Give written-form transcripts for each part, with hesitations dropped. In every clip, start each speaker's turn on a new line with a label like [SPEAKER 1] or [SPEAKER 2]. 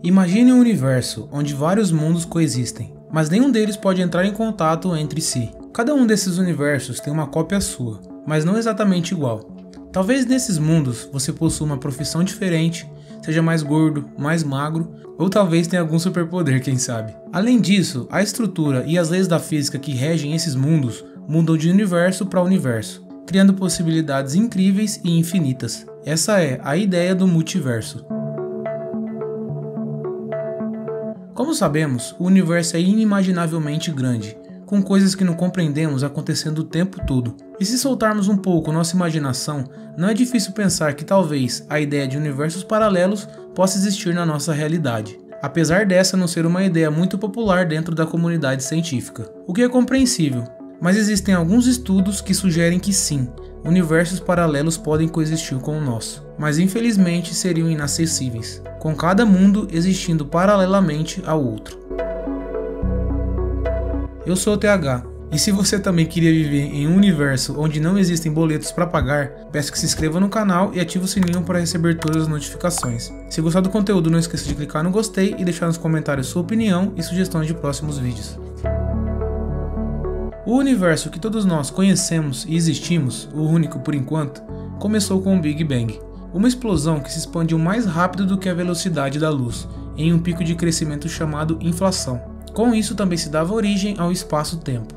[SPEAKER 1] Imagine um universo onde vários mundos coexistem, mas nenhum deles pode entrar em contato entre si. Cada um desses universos tem uma cópia sua, mas não exatamente igual. Talvez nesses mundos você possua uma profissão diferente, seja mais gordo, mais magro, ou talvez tenha algum superpoder, quem sabe. Além disso, a estrutura e as leis da física que regem esses mundos mudam de universo para universo, criando possibilidades incríveis e infinitas. Essa é a ideia do multiverso. Como sabemos, o universo é inimaginavelmente grande, com coisas que não compreendemos acontecendo o tempo todo. E se soltarmos um pouco nossa imaginação, não é difícil pensar que talvez a ideia de universos paralelos possa existir na nossa realidade, apesar dessa não ser uma ideia muito popular dentro da comunidade científica, o que é compreensível. Mas existem alguns estudos que sugerem que sim, universos paralelos podem coexistir com o nosso, mas infelizmente seriam inacessíveis, com cada mundo existindo paralelamente ao outro. Eu sou o TH, e se você também queria viver em um universo onde não existem boletos para pagar, peço que se inscreva no canal e ative o sininho para receber todas as notificações. Se gostar do conteúdo, não esqueça de clicar no gostei e deixar nos comentários sua opinião e sugestões de próximos vídeos. O universo que todos nós conhecemos e existimos, o único por enquanto, começou com o Big Bang, uma explosão que se expandiu mais rápido do que a velocidade da luz, em um pico de crescimento chamado inflação. Com isso também se dava origem ao espaço-tempo.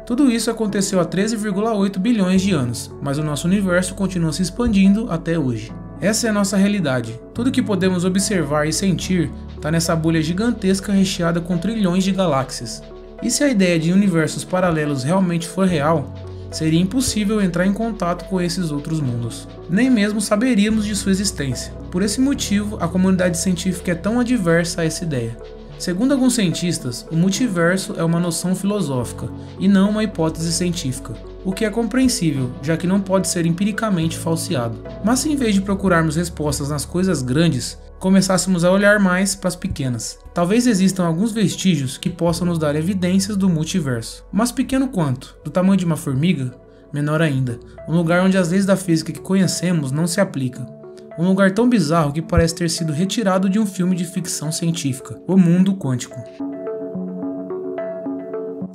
[SPEAKER 1] Tudo isso aconteceu há 13,8 bilhões de anos, mas o nosso universo continua se expandindo até hoje. Essa é a nossa realidade. Tudo que podemos observar e sentir está nessa bolha gigantesca recheada com trilhões de galáxias. E se a ideia de universos paralelos realmente for real, seria impossível entrar em contato com esses outros mundos. Nem mesmo saberíamos de sua existência. Por esse motivo, a comunidade científica é tão adversa a essa ideia. Segundo alguns cientistas, o multiverso é uma noção filosófica e não uma hipótese científica, o que é compreensível, já que não pode ser empiricamente falseado. Mas se em vez de procurarmos respostas nas coisas grandes, começássemos a olhar mais para as pequenas, talvez existam alguns vestígios que possam nos dar evidências do multiverso. Mas pequeno quanto? Do tamanho de uma formiga? Menor ainda, um lugar onde as leis da física que conhecemos não se aplicam. Um lugar tão bizarro que parece ter sido retirado de um filme de ficção científica, o mundo quântico.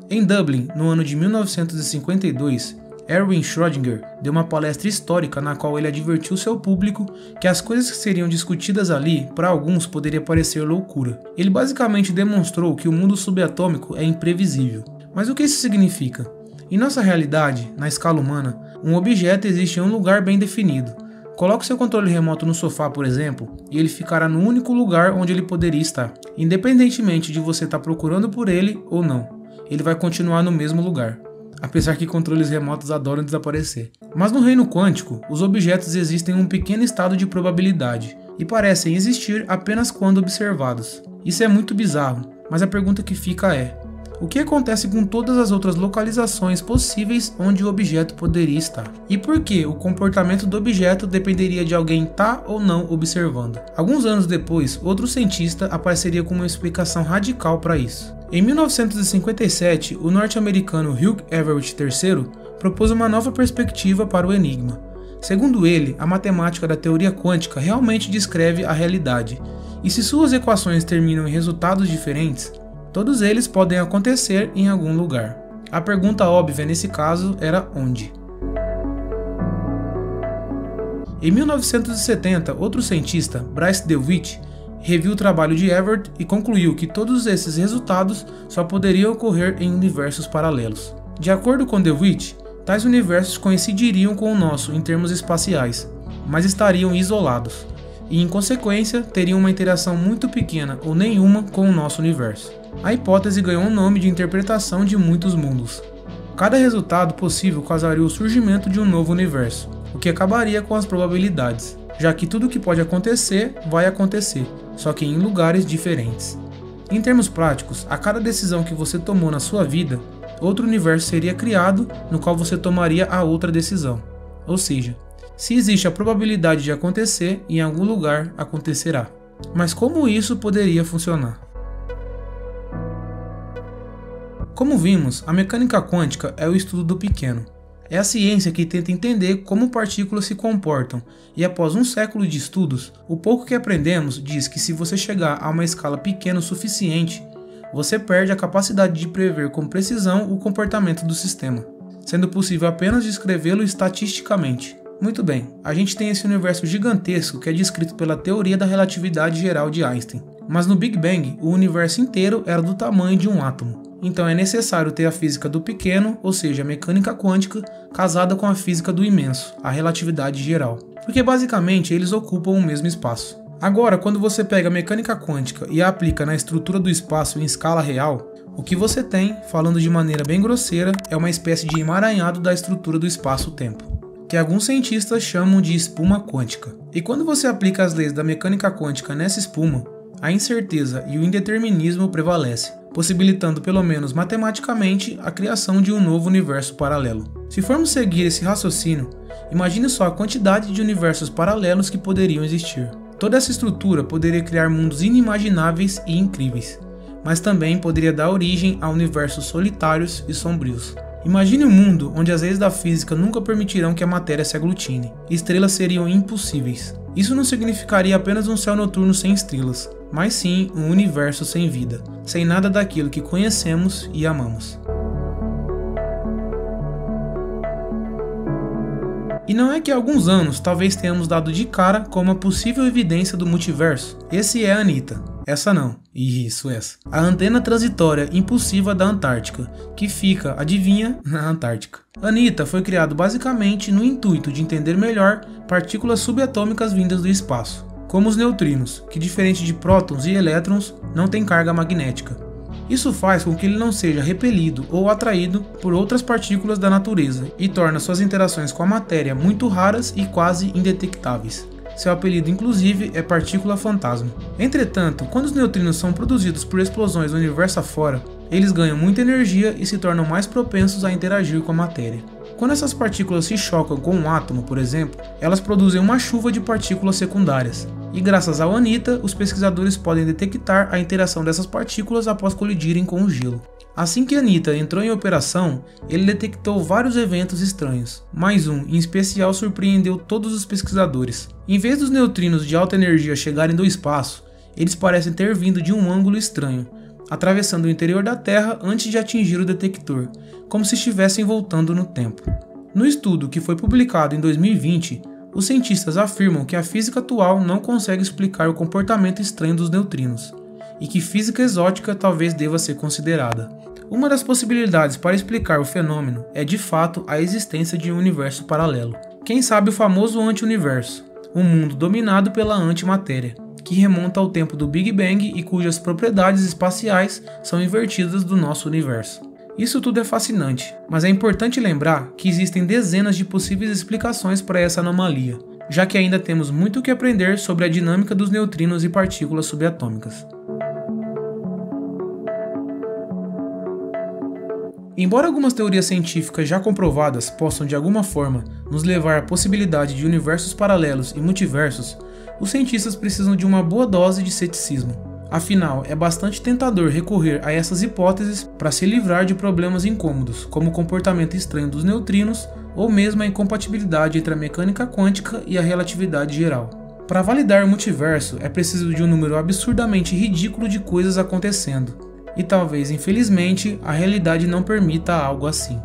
[SPEAKER 1] Em Dublin, no ano de 1952, Erwin Schrödinger deu uma palestra histórica na qual ele advertiu seu público que as coisas que seriam discutidas ali, para alguns, poderia parecer loucura. Ele basicamente demonstrou que o mundo subatômico é imprevisível. Mas o que isso significa? Em nossa realidade, na escala humana, um objeto existe em um lugar bem definido. Coloque seu controle remoto no sofá, por exemplo, e ele ficará no único lugar onde ele poderia estar, independentemente de você estar procurando por ele ou não. Ele vai continuar no mesmo lugar, apesar que controles remotos adoram desaparecer. Mas no reino quântico, os objetos existem em um pequeno estado de probabilidade e parecem existir apenas quando observados. Isso é muito bizarro, mas a pergunta que fica é: o que acontece com todas as outras localizações possíveis onde o objeto poderia estar? E por que o comportamento do objeto dependeria de alguém estar ou não observando? Alguns anos depois, outro cientista apareceria com uma explicação radical para isso. Em 1957, o norte-americano Hugh Everett III propôs uma nova perspectiva para o enigma. Segundo ele, a matemática da teoria quântica realmente descreve a realidade, e se suas equações terminam em resultados diferentes, todos eles podem acontecer em algum lugar. A pergunta óbvia nesse caso era onde? Em 1970, outro cientista, Bryce DeWitt, reviu o trabalho de Everett e concluiu que todos esses resultados só poderiam ocorrer em universos paralelos. De acordo com DeWitt, tais universos coincidiriam com o nosso em termos espaciais, mas estariam isolados, e em consequência teriam uma interação muito pequena ou nenhuma com o nosso universo. A hipótese ganhou um nome de interpretação de muitos mundos. Cada resultado possível causaria o surgimento de um novo universo, o que acabaria com as probabilidades, já que tudo o que pode acontecer, vai acontecer, só que em lugares diferentes. Em termos práticos, a cada decisão que você tomou na sua vida, outro universo seria criado no qual você tomaria a outra decisão. Ou seja, se existe a probabilidade de acontecer, em algum lugar acontecerá. Mas como isso poderia funcionar? Como vimos, a mecânica quântica é o estudo do pequeno. É a ciência que tenta entender como partículas se comportam, e após um século de estudos, o pouco que aprendemos diz que se você chegar a uma escala pequena o suficiente, você perde a capacidade de prever com precisão o comportamento do sistema, sendo possível apenas descrevê-lo estatisticamente. Muito bem, a gente tem esse universo gigantesco que é descrito pela teoria da relatividade geral de Einstein, mas no Big Bang o universo inteiro era do tamanho de um átomo. Então é necessário ter a física do pequeno, ou seja, a mecânica quântica, casada com a física do imenso, a relatividade geral, porque basicamente eles ocupam o mesmo espaço. Agora, quando você pega a mecânica quântica e a aplica na estrutura do espaço em escala real, o que você tem, falando de maneira bem grosseira, é uma espécie de emaranhado da estrutura do espaço-tempo, que alguns cientistas chamam de espuma quântica. E quando você aplica as leis da mecânica quântica nessa espuma, a incerteza e o indeterminismo prevalecem, possibilitando pelo menos matematicamente a criação de um novo universo paralelo. Se formos seguir esse raciocínio, imagine só a quantidade de universos paralelos que poderiam existir. Toda essa estrutura poderia criar mundos inimagináveis e incríveis, mas também poderia dar origem a universos solitários e sombrios. Imagine um mundo onde as leis da física nunca permitirão que a matéria se aglutine. Estrelas seriam impossíveis. Isso não significaria apenas um céu noturno sem estrelas, mas sim um universo sem vida, sem nada daquilo que conhecemos e amamos. E não é que há alguns anos talvez tenhamos dado de cara com uma possível evidência do multiverso? Esse é a Anitta. Essa não. Isso, essa. A antena transitória impulsiva da Antártica, que fica, adivinha, na Antártica. Anitta foi criado basicamente no intuito de entender melhor partículas subatômicas vindas do espaço, como os neutrinos, que diferente de prótons e elétrons, não têm carga magnética. Isso faz com que ele não seja repelido ou atraído por outras partículas da natureza e torna suas interações com a matéria muito raras e quase indetectáveis. Seu apelido inclusive é partícula fantasma. Entretanto, quando os neutrinos são produzidos por explosões do universo afora, eles ganham muita energia e se tornam mais propensos a interagir com a matéria. Quando essas partículas se chocam com um átomo, por exemplo, elas produzem uma chuva de partículas secundárias. E graças ao Anitta, os pesquisadores podem detectar a interação dessas partículas após colidirem com o gelo. Assim que Anitta entrou em operação, ele detectou vários eventos estranhos, mas um em especial surpreendeu todos os pesquisadores. Em vez dos neutrinos de alta energia chegarem do espaço, eles parecem ter vindo de um ângulo estranho, atravessando o interior da Terra antes de atingir o detector, como se estivessem voltando no tempo. No estudo que foi publicado em 2020, os cientistas afirmam que a física atual não consegue explicar o comportamento estranho dos neutrinos, e que física exótica talvez deva ser considerada. Uma das possibilidades para explicar o fenômeno é de fato a existência de um universo paralelo. Quem sabe o famoso anti-universo, um mundo dominado pela antimatéria, que remonta ao tempo do Big Bang e cujas propriedades espaciais são invertidas do nosso universo. Isso tudo é fascinante, mas é importante lembrar que existem dezenas de possíveis explicações para essa anomalia, já que ainda temos muito o que aprender sobre a dinâmica dos neutrinos e partículas subatômicas. Embora algumas teorias científicas já comprovadas possam de alguma forma nos levar à possibilidade de universos paralelos e multiversos, os cientistas precisam de uma boa dose de ceticismo. Afinal, é bastante tentador recorrer a essas hipóteses para se livrar de problemas incômodos, como o comportamento estranho dos neutrinos ou mesmo a incompatibilidade entre a mecânica quântica e a relatividade geral. Para validar o multiverso, é preciso de um número absurdamente ridículo de coisas acontecendo, e talvez, infelizmente, a realidade não permita algo assim.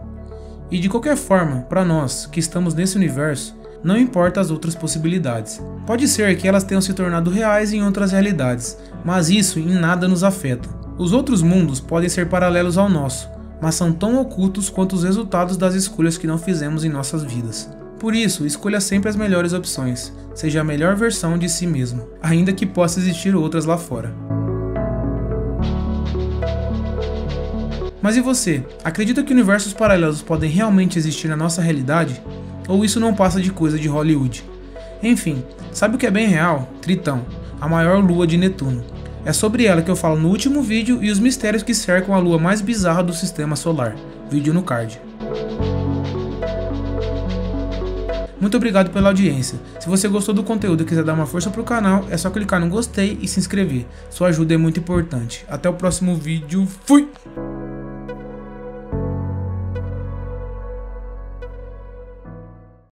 [SPEAKER 1] E de qualquer forma, para nós, que estamos nesse universo, não importa as outras possibilidades. Pode ser que elas tenham se tornado reais em outras realidades, mas isso em nada nos afeta. Os outros mundos podem ser paralelos ao nosso, mas são tão ocultos quanto os resultados das escolhas que não fizemos em nossas vidas. Por isso, escolha sempre as melhores opções, seja a melhor versão de si mesmo, ainda que possa existir outras lá fora. Mas e você? Acredita que universos paralelos podem realmente existir na nossa realidade? Ou isso não passa de coisa de Hollywood? Enfim, sabe o que é bem real? Tritão, a maior lua de Netuno. É sobre ela que eu falo no último vídeo e os mistérios que cercam a lua mais bizarra do sistema solar. Vídeo no card. Muito obrigado pela audiência. Se você gostou do conteúdo e quiser dar uma força pro canal, é só clicar no gostei e se inscrever. Sua ajuda é muito importante. Até o próximo vídeo. Fui!